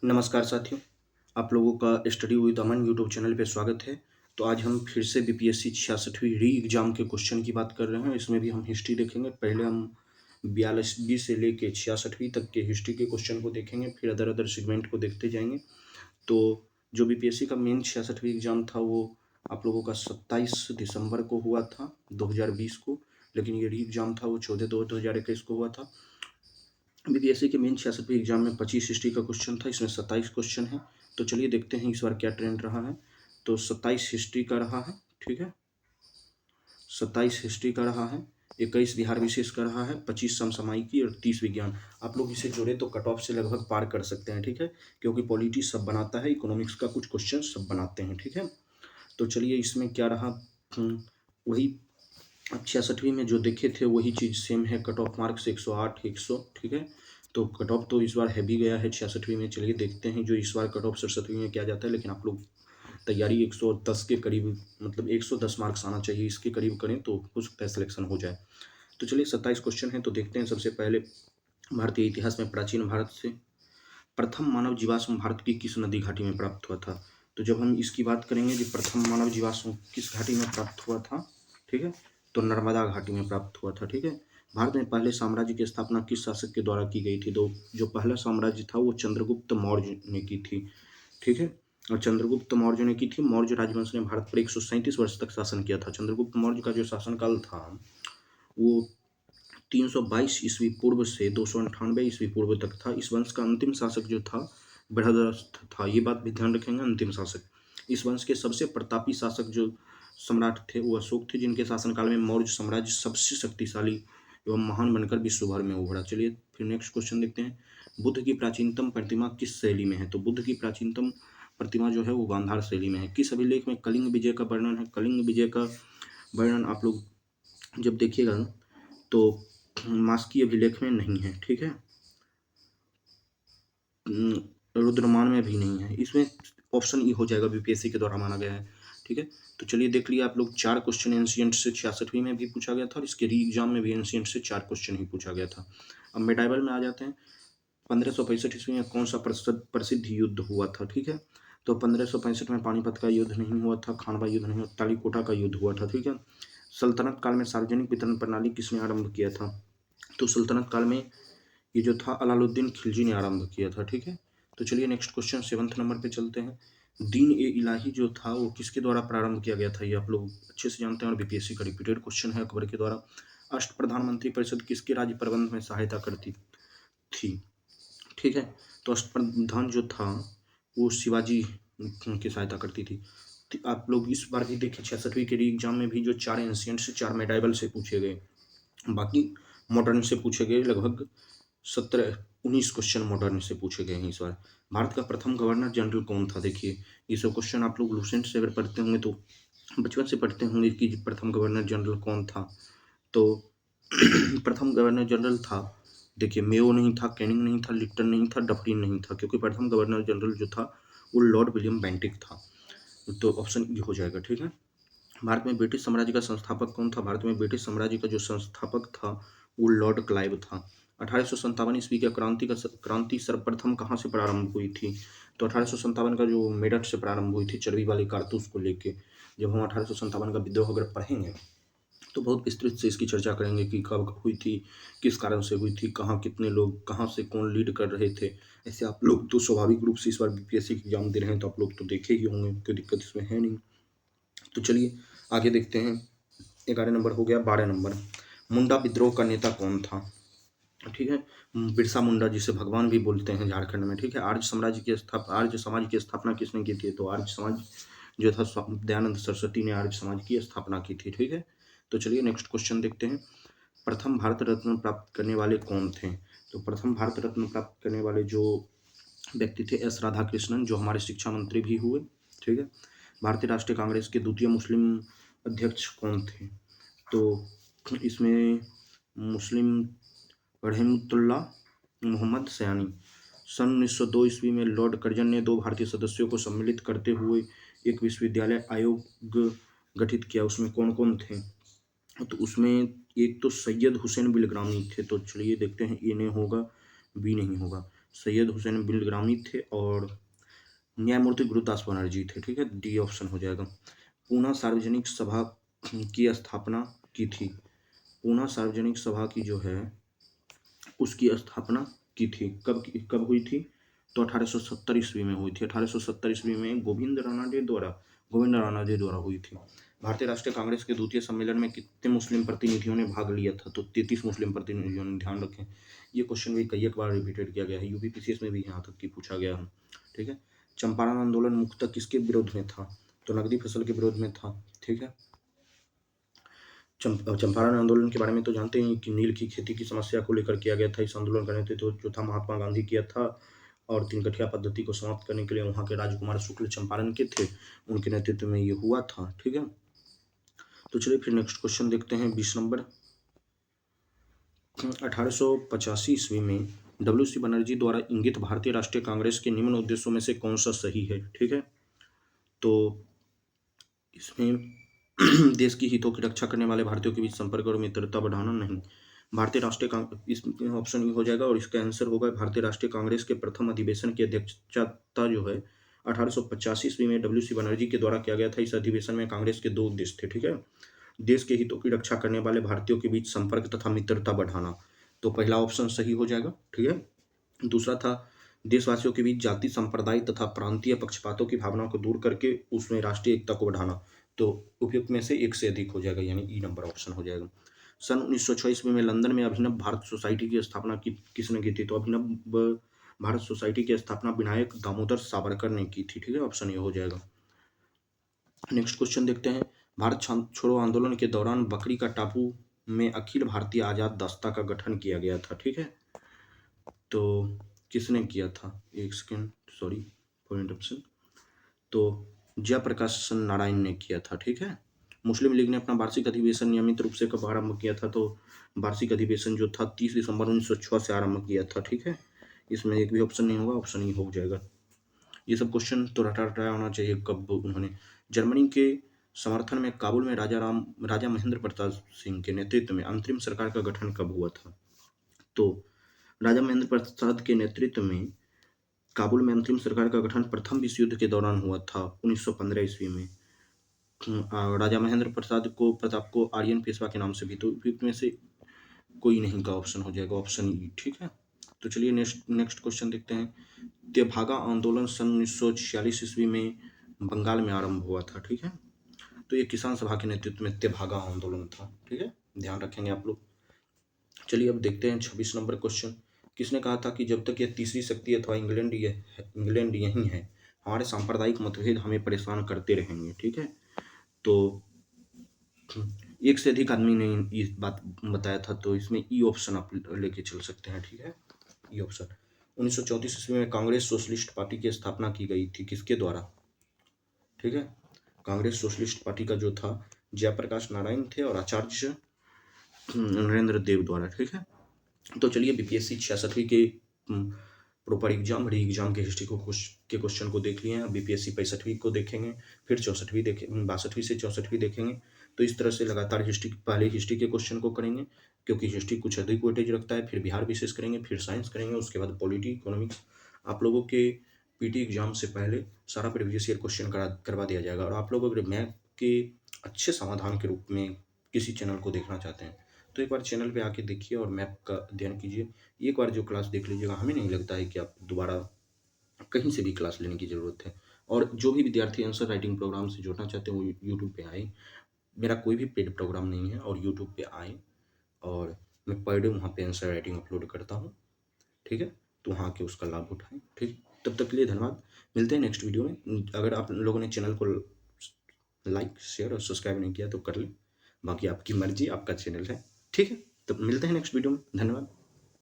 नमस्कार साथियों, आप लोगों का study with Aman YouTube channel पे स्वागत है। तो आज हम फिर से बीपीएससी 66वीं री एग्ज़ाम के क्वेश्चन की बात कर रहे हैं। इसमें भी हम हिस्ट्री देखेंगे। पहले हम 42वीं से लेके 66वीं तक के हिस्ट्री के क्वेश्चन को देखेंगे, फिर अदर सेगमेंट को देखते जाएँगे। तो जो बीपीएससी का मेन 66वीं एग्ज़ाम था वो आप लोगों का 27 दिसंबर को हुआ था 2020 को, लेकिन ये री एग्ज़ाम था वो 14/2/2021 को हुआ था। बीपीएससी के मेन 66वीं एग्जाम में 25 हिस्ट्री का क्वेश्चन था, इसमें 27 क्वेश्चन है। तो चलिए देखते हैं इस बार क्या ट्रेंड रहा है। तो 27 हिस्ट्री का रहा है, ठीक है। 27 हिस्ट्री का रहा है, 21 बिहार विशेष का रहा है, 25 समसामयिकी और 30 विज्ञान। आप लोग इसे जोड़े तो कट ऑफ से लगभग पार कर सकते हैं, ठीक है, क्योंकि पॉलिटी सब बनाता है, इकोनॉमिक्स का कुछ क्वेश्चन सब बनाते हैं, ठीक है। तो चलिए इसमें क्या रहा, वही अब 66वीं में जो देखे थे वही चीज़ सेम है। कट ऑफ मार्क्स 108 100, ठीक है। तो कट ऑफ तो इस बार हैवी गया है 66वीं में। चलिए देखते हैं जो इस बार कट ऑफ 67वीं में क्या जाता है, लेकिन आप लोग तैयारी 110 के करीब, मतलब 110 मार्क्स आना चाहिए, इसके करीब करें तो हो सकता है सिलेक्शन हो जाए। तो चलिए 27 क्वेश्चन है, तो देखते हैं। सबसे पहले भारतीय इतिहास में प्राचीन भारत से प्रथम मानव जीवाश्म भारत की किस नदी घाटी में प्राप्त हुआ था। तो जब हम इसकी बात करेंगे कि प्रथम मानव जीवाश्म किस घाटी में प्राप्त हुआ था, ठीक है, तो नर्मदा घाटी में प्राप्त हुआ था, ठीक है। भारत में पहले साम्राज्य की स्थापना किस शासक के द्वारा की गई थी। तो जो पहला साम्राज्य था वो चंद्रगुप्त मौर्य ने की थी, ठीक है। और चंद्रगुप्त मौर्य ने की थी। मौर्य राजवंश ने भारत पर 137 वर्ष तक शासन किया था। चंद्रगुप्त मौर्य का जो शासनकाल था वो 322 ईस्वी पूर्व से 298 ईस्वी पूर्व तक था। इस वंश का अंतिम शासक जो था बृहदरथ था, ये बात भी ध्यान रखेंगे, अंतिम शासक। इस वंश के सबसे प्रतापी शासक जो सम्राट थे वो अशोक थे, जिनके शासनकाल में मौर्य साम्राज्य सबसे शक्तिशाली एवं महान बनकर विश्व भर में उभरा। चलिए फिर नेक्स्ट क्वेश्चन देखते हैं। बुद्ध की प्राचीनतम प्रतिमा किस शैली में है। तो बुद्ध की प्राचीनतम प्रतिमा जो है वो गांधार शैली में है। किस अभिलेख में कलिंग विजय का वर्णन है। कलिंग विजय का वर्णन आप लोग जब देखिएगा तो मास्की अभिलेख में नहीं है, ठीक है। रुद्रमान में भी नहीं है। इसमें ऑप्शन ई हो जाएगा, बीपीएससी के द्वारा माना गया है, ठीक है। तो चलिए देख लिया आप लोग, 4 क्वेश्चन एंशिएंट से 66वीं में भी पूछा गया था और इसके री एग्जाम में भी एंशिएंट से 4 क्वेश्चन ही पूछा गया था। अब मेडाइवल में आ जाते हैं। 1565 ईस्वी में कौन सा प्रसिद्ध युद्ध हुआ था, ठीक है। तो 1565 में पानीपत का युद्ध नहीं हुआ था, खानवा युद्ध नहीं हुआ, तालीकोटा का युद्ध हुआ था, ठीक है। सल्तनत काल में सार्वजनिक वितरण प्रणाली किसने आरंभ किया था। तो सल्तनत काल में ये जो था अलाउद्दीन खिलजी ने आरंभ किया था, ठीक है। तो चलिए नेक्स्ट क्वेश्चन 7th नंबर पे चलते हैं। दीन ए इलाही जो था वो किसके द्वारा प्रारंभ किया गया था, ये आप लोग अच्छे से जानते हैं और बीपीएससी का रिपीटेड क्वेश्चन है अकबर के द्वारा। अष्ट प्रधानमंत्री परिषद किसके राज्य प्रबंध में सहायता करती थी, ठीक है। तो अष्ट प्रधान जो था वो शिवाजी की सहायता करती थी। तो आप लोग इस बार भी देखिए 66वीं के एग्जाम में भी जो 4 एंशिएंट से 4 मेडाइवल से पूछे गए, बाकी मॉडर्न से पूछे गए। लगभग 17-19 क्वेश्चन मॉडर्न से पूछे गए हैं इस बार। भारत का प्रथम गवर्नर जनरल कौन था। देखिए ये सब क्वेश्चन आप लोग लूसेंट से अगर पढ़ते होंगे तो बचपन से पढ़ते होंगे कि प्रथम गवर्नर जनरल कौन था। तो प्रथम गवर्नर जनरल था, देखिए मेयो नहीं था, कैनिंग नहीं था, लिप्टन नहीं था, डफरिन नहीं था, क्योंकि प्रथम गवर्नर जनरल जो था वो लॉर्ड विलियम बेंटिक था। तो ऑप्शन ई हो जाएगा, ठीक है। भारत में ब्रिटिश साम्राज्य का संस्थापक कौन था। भारत में ब्रिटिश साम्राज्य का जो संस्थापक था वो लॉर्ड क्लाइव था। 1857 ईस्वी की क्रांति सर्वप्रथम कहाँ से प्रारंभ हुई थी। तो 1857 का जो मेरठ से प्रारंभ हुई थी चर्बी वाले कारतूस को लेके। जब हम 1857 का विद्रोह अगर पढ़ेंगे तो बहुत विस्तृत से इसकी चर्चा करेंगे कि कब हुई थी, किस कारण से हुई थी, कहाँ कितने लोग, कहाँ से कौन लीड कर रहे थे। ऐसे आप लोग तो स्वाभाविक रूप से इस बार बीपीएससी की एग्जाम दे रहे हैं तो आप लोग तो देखे ही होंगे, कोई दिक्कत इसमें है नहीं। तो चलिए आगे देखते हैं। 11 नंबर हो गया। 12 नंबर, मुंडा विद्रोह का नेता कौन था, ठीक है। बिरसा मुंडा जिसे भगवान भी बोलते हैं झारखंड में, ठीक है। आर्य समाज की स्थापना किसने की थी। तो आर्य समाज जो था दयानंद सरस्वती ने आर्य समाज की स्थापना की थी, ठीक है। तो चलिए नेक्स्ट क्वेश्चन देखते हैं। प्रथम भारत रत्न प्राप्त करने वाले कौन थे। तो प्रथम भारत रत्न प्राप्त करने वाले जो व्यक्ति थे एस राधाकृष्णन, जो हमारे शिक्षा मंत्री भी हुए, ठीक है। भारतीय राष्ट्रीय कांग्रेस के द्वितीय मुस्लिम अध्यक्ष कौन थे। तो इसमें मुस्लिम रहमतुल्लाह मोहम्मद सयानी। सन 1902 ईस्वी में लॉर्ड कर्जन ने 2 भारतीय सदस्यों को सम्मिलित करते हुए एक विश्वविद्यालय आयोग गठित किया। उसमें कौन कौन थे। तो उसमें एक तो सैयद हुसैन बिलग्रामी थे। तो चलिए देखते हैं, ए नहीं होगा, बी नहीं होगा। सैयद हुसैन बिलग्रामी थे और न्यायमूर्ति गुरुदास बनर्जी थे। ठीक है, डी ऑप्शन हो जाएगा। पूना सार्वजनिक सभा की स्थापना की थी। पूना सार्वजनिक सभा की जो है उसकी स्थापना की थी, कब हुई थी? तो 1870 ईस्वी में हुई थी। 1870 ईस्वी में गोविंद राणाडे द्वारा हुई थी। भारतीय राष्ट्रीय कांग्रेस के द्वितीय सम्मेलन में कितने मुस्लिम प्रतिनिधियों ने भाग लिया था? तो 33 मुस्लिम प्रतिनिधियों ने। ध्यान रखें, ये क्वेश्चन भी कई एक बार रिपीटेड किया गया है, यूपीपीसीएस में भी यहाँ तक की पूछा गया है। ठीक है, चंपारण आंदोलन मुख्यतः किसके विरोध में था? तो नकदी फसल के विरोध में था। ठीक है, चंपारण आंदोलन के बारे में तो जानते हैं कि नील की खेती की समस्या को लेकर किया गया था। इस आंदोलन का नेतृत्व जो था महात्मा गांधी किया था और तिनकठिया पद्धति को समाप्त करने के लिए वहाँ के राजकुमार शुक्ल चंपारण के थे, उनके नेतृत्व में ये हुआ था। ठीक है, तो चलिए फिर नेक्स्ट क्वेश्चन देखते हैं। 20 नंबर, 1885 ईस्वी में डब्ल्यू.सी. बनर्जी द्वारा इंगित भारतीय राष्ट्रीय कांग्रेस के निम्न उद्देश्यों में से कौन सा सही है? ठीक है, तो इसमें देश की हितों की रक्षा करने वाले भारतीयों के बीच संपर्क और मित्रता बढ़ाना नहीं। भारतीय राष्ट्रीय कांग्रेस, इसमें ऑप्शन ये हो जाएगा और इसका आंसर होगा भारतीय राष्ट्रीय कांग्रेस के प्रथम अधिवेशन की अध्यक्षता जो है 1885 ईस्वी में डब्ल्यू.सी. बनर्जी के द्वारा किया गया था। इस अधिवेशन में कांग्रेस के 2 उद्देश्य थे। ठीक है, देश के हितों की रक्षा करने वाले भारतीयों के बीच संपर्क तथा मित्रता बढ़ाना, तो पहला ऑप्शन सही हो जाएगा। ठीक है, दूसरा था देशवासियों के बीच जाति, संप्रदाय तथा प्रांतीय पक्षपातों की भावनाओं को दूर करके उसमें राष्ट्रीय एकता को बढ़ाना, तो उपयुक्त में से एक से अधिक हो जाएगा, यानी ई नंबर ऑप्शन हो जाएगा। सन 1906 ईस्वी में लंदन में अभिनव भारत सोसाइटी की स्थापना किसने की थी? तो अभिनव भारत सोसाइटी की स्थापना विनायक दामोदर सावरकर ने की थी। ठीक है, ऑप्शन ये हो जाएगा। नेक्स्ट क्वेश्चन देखते हैं। भारत छोड़ो आंदोलन के दौरान बकरी का टापू में अखिल भारतीय आजाद दस्ता का गठन किया गया था। ठीक है, तो किसने किया था? एक सेकेंड, सॉरी फॉर इंटरप्शन। तो जयप्रकाश नारायण ने किया था। ठीक है, मुस्लिम लीग ने अपना वार्षिक अधिवेशन नियमित रूप से कब आरंभ किया था? तो वार्षिक अधिवेशन जो था 30 दिसंबर 1906 से आरंभ किया था। ठीक है, इसमें एक भी ऑप्शन नहीं होगा, ऑप्शन ही हो जाएगा। ये सब क्वेश्चन तो रटा होना चाहिए। कब उन्होंने जर्मनी के समर्थन में काबुल में राजा महेंद्र प्रताप सिंह के नेतृत्व में अंतरिम सरकार का गठन कब हुआ था? तो राजा महेंद्र प्रसाद के नेतृत्व में काबुल में अंतरिम सरकार का गठन प्रथम विश्व युद्ध के दौरान हुआ था 1915 ईस्वी में। राजा महेंद्र प्रताप को आर्यन पेशवा के नाम से भी, तो उपयुक्त में से कोई नहीं का ऑप्शन हो जाएगा, ऑप्शन ई। ठीक है, तो चलिए नेक्स्ट क्वेश्चन देखते हैं। तेभागा आंदोलन सन 1946 ईस्वी में बंगाल में आरंभ हुआ था। ठीक है, तो ये किसान सभा के नेतृत्व में तेभागा आंदोलन था। ठीक है, ध्यान रखेंगे आप लोग। चलिए अब देखते हैं 26 नंबर क्वेश्चन। किसने कहा था कि जब तक यह तीसरी शक्ति अथवा इंग्लैंड यही है, हमारे सांप्रदायिक मतभेद हमें परेशान करते रहेंगे। ठीक है, तो एक से अधिक आदमी ने इस बात बताया था, तो इसमें ई ऑप्शन आप लेके चल सकते हैं। ठीक है, ई ऑप्शन। 1934 ईस्वी में कांग्रेस सोशलिस्ट पार्टी की स्थापना की गई थी, किसके द्वारा? ठीक है, कांग्रेस सोशलिस्ट पार्टी का जो था जयप्रकाश नारायण थे और आचार्य नरेंद्र देव द्वारा। ठीक है, तो चलिए बीपीएससी 66वीं के प्रॉपर एग्जाम री एग्जाम के हिस्ट्री के क्वेश्चन को देख लिए हैं। बीपीएससी 65वीं को देखेंगे, फिर 64वीं 62वीं से 64वीं देखेंगे। तो इस तरह से लगातार पहले हिस्ट्री के क्वेश्चन को करेंगे, क्योंकि हिस्ट्री कुछ अधिक वेटेज रखता है। फिर बिहार विशेष करेंगे, फिर साइंस करेंगे, उसके बाद पॉलिटी, इकोनॉमिक्स। आप लोगों के पीटी एग्जाम से पहले सारा प्रीवियस ईयर क्वेश्चन करवा दिया जाएगा। और आप लोग अगर मैथ के अच्छे समाधान के रूप में किसी चैनल को देखना चाहते हैं तो एक बार चैनल पे आके देखिए और मैप का अध्ययन कीजिए। एक बार जो क्लास देख लीजिएगा, हमें नहीं लगता है कि आप दोबारा कहीं से भी क्लास लेने की ज़रूरत है। और जो भी विद्यार्थी आंसर राइटिंग प्रोग्राम से जुड़ना चाहते हैं वो यूट्यूब पे आए। मेरा कोई भी पेड प्रोग्राम नहीं है, और यूट्यूब पे आए और मैं पर डे वहाँ पे आंसर राइटिंग अपलोड करता हूँ। ठीक है, तो वहाँ के उसका लाभ उठाएं। ठीक, तब तक के लिए धन्यवाद। मिलते हैं नेक्स्ट वीडियो में। अगर आप लोगों ने चैनल को लाइक, शेयर और सब्सक्राइब नहीं किया तो कर लें, बाकी आपकी मर्जी, आपका चैनल है। ठीक है, तो मिलते हैं नेक्स्ट वीडियो में। धन्यवाद।